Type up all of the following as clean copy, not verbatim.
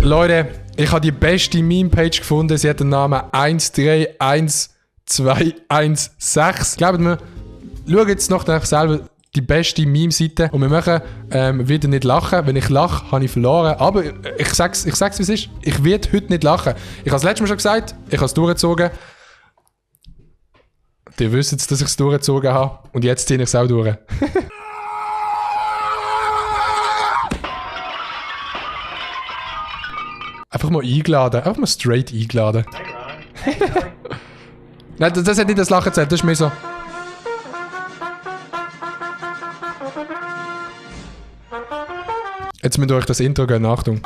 Leute, ich habe die beste Meme-Page gefunden. Sie hat den Namen 131216. Glaubt mir, schaut jetzt noch nach selber die beste Meme-Seite. Und wir machen wieder nicht lachen. Wenn ich lache, habe ich verloren. Aber ich sag's wie es ist. Ich werde heute nicht lachen. Ich habe es letztes Mal schon gesagt. Ich habe es durchgezogen. Ihr wisst jetzt, dass ich es durchgezogen habe. Und jetzt ziehe ich es auch durch. Einfach mal eingeladen. Einfach mal straight eingeladen. Nein, das hat nicht das Lachen gezählt. Das ist mir so. Jetzt müsst ihr euch das Intro gehen. Achtung.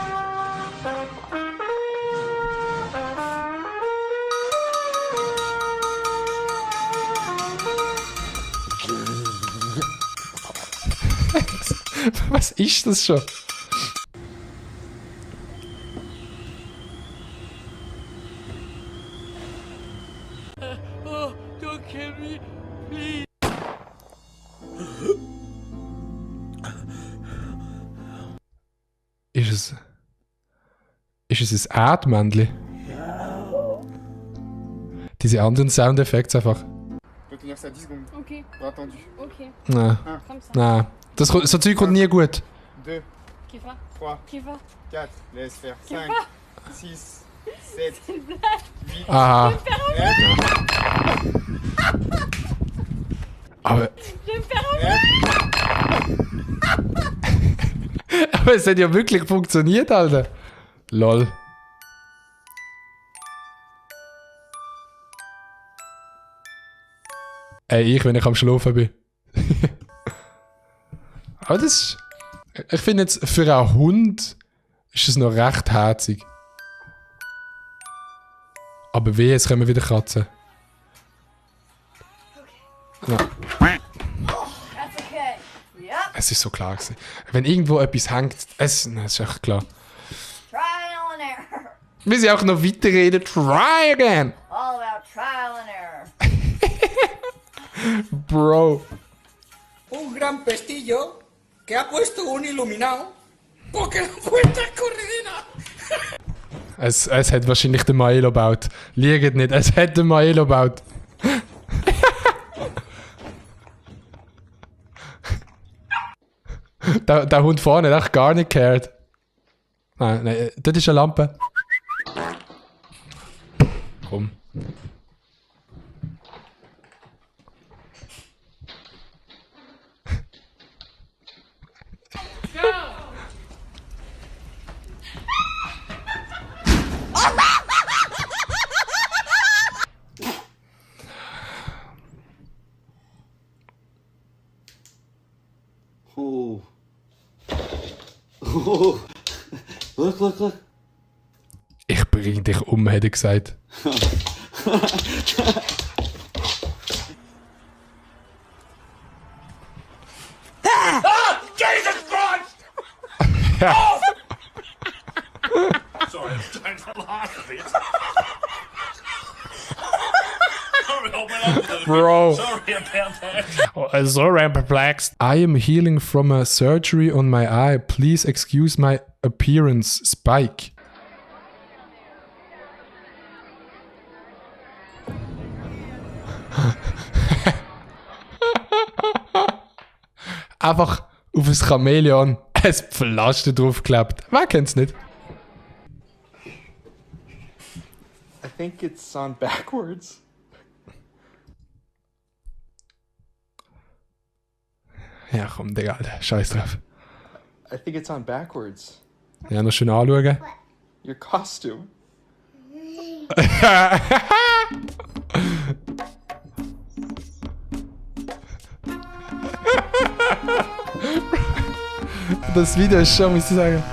Was ist das schon? Oh, don't kill me, please. Ist es ein Erdmännchen? Diese anderen Soundeffekte einfach. Je peux tenir ça 10 secondes. Ok, Pas attendu. ok, Nein. comme ça. Nein. So Zeug kommt nie gut. 2, Qui va 3, Qui va 4, laisse faire. 5, 6, 7, 8. Aha. Aber, aber es hat ja wirklich funktioniert, Alter. Lol. Ey, wenn ich am Schlafen bin. Aber das ist... Ich finde jetzt, für einen Hund ist es noch recht herzig. Aber weh, jetzt kommen wieder Katzen. Ja. That's okay. Yep. Es ist so klar gewesen. Wenn irgendwo etwas hängt, es ist echt klar. Trial and error. Wir sind auch noch weiterreden. Try again! All about trial and error. Bro. Un gran pestillo que ha puesto un iluminado porque la puerta es corredera. Es hat wahrscheinlich den Maelo gebaut. Liegt nicht, es hat den Maelo gebaut. der Hund vorne hat echt gar nicht gehört. Nein, das ist eine Lampe. Komm. Oh. Oh. Look, look, look. Ich bring dich um, hätte ich gesagt. Jesus Christ! Ja. Sorry, I'm trying to laugh a bit. Sorry, I went up with it. Bro. Sorry about that. Oh, sorry, I'm perplexed. I am healing from a surgery on my eye. Please excuse my appearance, Spike. Einfach auf ein Chamäleon ein Pflaster draufgeklebt. Wer kennt's nicht? I think it's on backwards. Ja, komm, Digga, Alter. Scheiß drauf. I think it's on backwards. Ja, noch schön anschauen. Your costume. Das Video ist schon, muss ich sagen.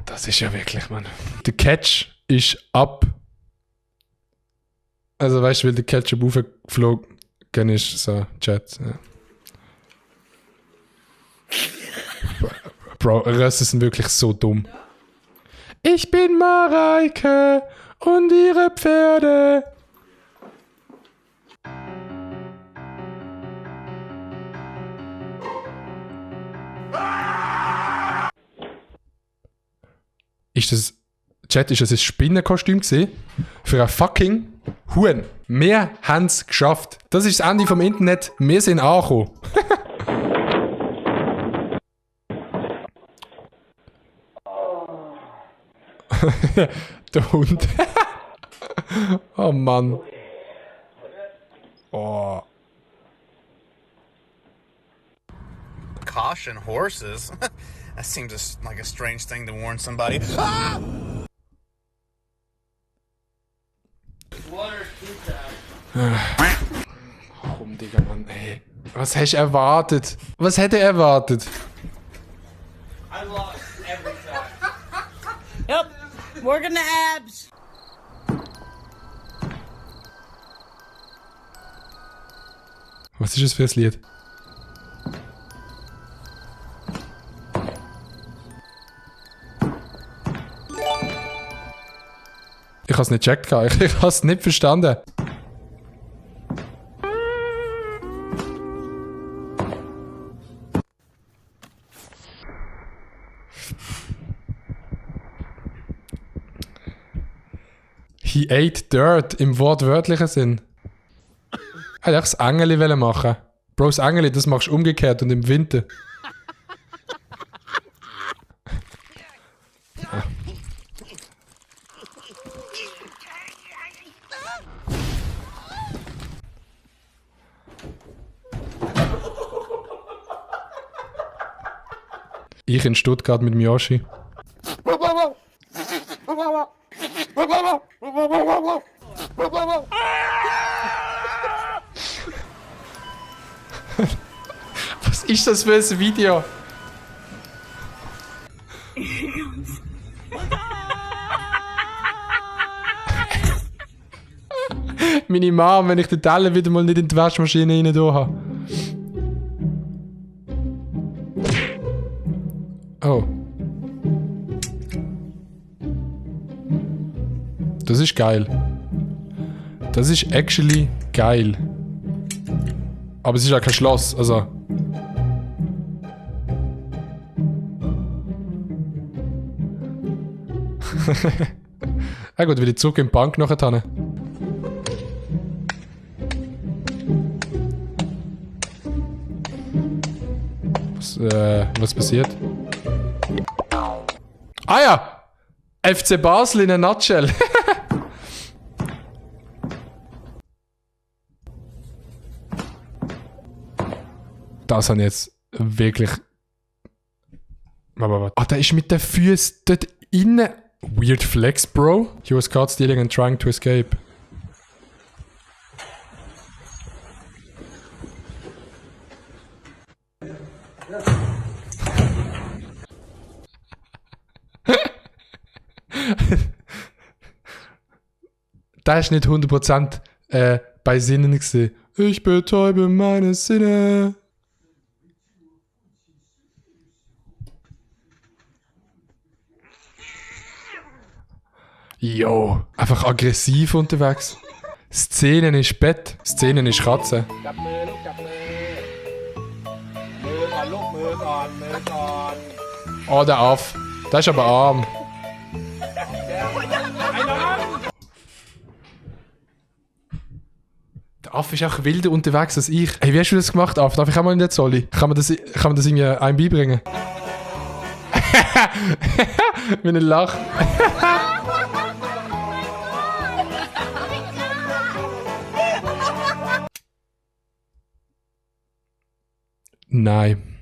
Das ist ja wirklich, Mann. Der Catch ist ab. Also weißt du, weil der Ketchup aufgeflogen ist, so Chat. Ja. Bro, Rösser sind wirklich so dumm. Ich bin Mareike und ihre Pferde. Ist das... Chat, ist das ein Spinnenkostüm gewesen? Für ein fucking Huhn. Wir haben es geschafft. Das ist das Ende vom Internet. Wir sind angekommen. Der Hund. Oh Mann. Oh. Caution horses. That seems like a strange thing to warn somebody. Komm, Digga, Mann, ey. Was hast du erwartet? Was hätte er erwartet? Yep, working the abs. Was ist das für ein Lied? Ich habe es nicht gecheckt, ich habe es nicht verstanden. He ate dirt im wortwörtlichen Sinn. Er hätte auch das Engeli machen. Bro, das Engeli, das machst du umgekehrt und im Winter. Ich in Stuttgart mit Miyoshi. Was ist das für ein Video? Meine Mom, wenn ich den Teller wieder mal nicht in die Waschmaschine rein da habe. Oh. Das ist geil. Das ist actually geil. Aber es ist ja kein Schloss, also... Ja gut, wieder zurück in die Bank nachher. Was passiert? Ah ja! FC Basel in a nutshell. Das habe ich jetzt wirklich... Aber ah, der ist mit den Füßen dort innen. Weird flex, bro. He was caught stealing and trying to escape. Da ist nicht 100% bei Sinnen gewesen. Ich betäube meine Sinne. Jo, einfach aggressiv unterwegs. Szenen ist Bett, Szenen ist Katze. จับมือลูกจับมือมือก่อนลูกมือก่อนมือก่อน Oh, der Aff. Der ist aber arm. Der Aff ist auch wilder unterwegs als ich. Hey, wie hast du das gemacht, Aff? Darf ich auch mal in den Zolli? Kann man das irgendwie einem beibringen? Wenn er lacht. Nein.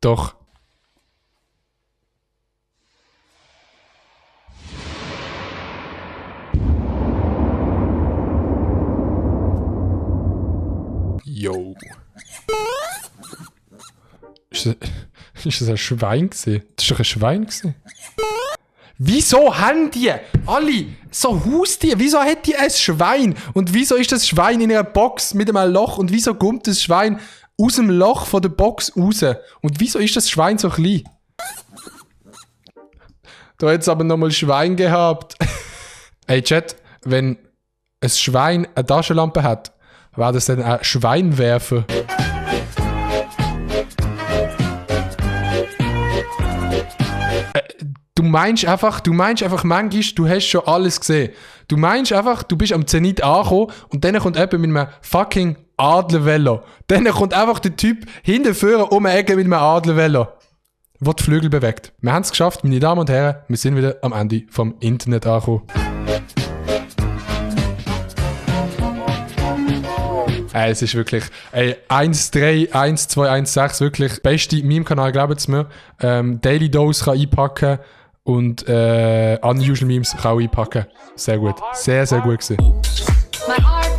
Doch. Yo. Ist das ein Schwein gewesen? Das ist doch ein Schwein gewesen. Wieso haben die alle so Haustiere? Wieso hat die ein Schwein? Und wieso ist das Schwein in einer Box mit einem Loch? Und wieso kommt das Schwein aus dem Loch von der Box raus. Und wieso ist das Schwein so klein? Da hat es aber nochmal Schwein gehabt. Ey, Chat, wenn ein Schwein eine Taschenlampe hat, war das dann ein Schweinwerfer? Du meinst einfach manchmal, du hast schon alles gesehen. Du meinst einfach, du bist am Zenit angekommen und dann kommt jemand mit einem fucking Adlervelo. Dann kommt einfach der Typ hinten vorne um die Ecke mit einem Adlervelo, der die Flügel bewegt. Wir haben es geschafft, meine Damen und Herren. Wir sind wieder am Ende vom Internet angekommen. Es ist wirklich 1312116, wirklich beste Meme-Kanal, glaubt mir. Daily Dose kann einpacken und Unusual Memes kann auch einpacken. Sehr gut. Sehr, sehr gut gewesen. My heart